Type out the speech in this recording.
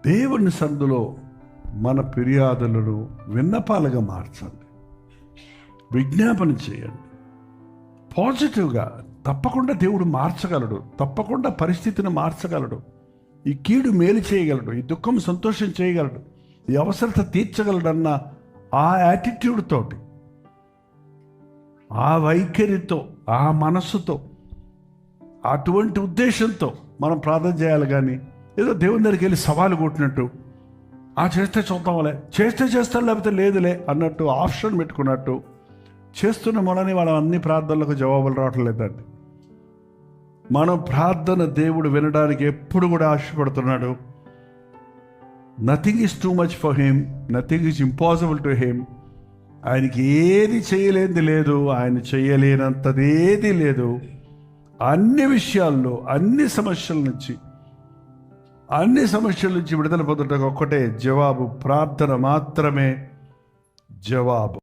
దేవుని సందులో మన ఫిర్యాదులను విన్నపాలుగా మార్చండి, విజ్ఞాపన చేయండి. పాజిటివ్గా తప్పకుండా దేవుడు మార్చగలడు, తప్పకుండా పరిస్థితిని మార్చగలడు. ఈ కీడు మేలు చేయగలడు, ఈ దుఃఖం సంతోషం చేయగలడు, ఈ అవసరత తీర్చగలడన్న ఆ యాటిట్యూడ్ తోటి, ఆ వైఖరితో, ఆ మనస్సుతో, అటువంటి ఉద్దేశంతో మనం ప్రార్థన చేయాలి. కానీ ఏదో దేవుని దగ్గరికి వెళ్ళి సవాలు కొట్టినట్టు, చేస్తే చూద్దాంలే, చేస్తే చేస్తాను లేకపోతే లేదులే అన్నట్టు ఆప్షన్ పెట్టుకున్నట్టు చేస్తున్న మనని వాళ్ళ అన్ని ప్రార్థనలకు జవాబులు రావటం లేదండి. మనం ప్రార్థన దేవుడు వినడానికి ఎప్పుడు కూడా ఆశపడుతున్నాడు. Nothing is too much for him, nothing is impossible to him. ఆయనకి ఏది చేయలేనిది లేదు, ఆయన చేయలేనంతది ఏది లేదు. అన్ని విషయాల్లో, అన్ని సమస్యల నుంచి విడుదల పొందడానికి ఒక్కటే జవాబు, ప్రార్థన మాత్రమే జవాబు.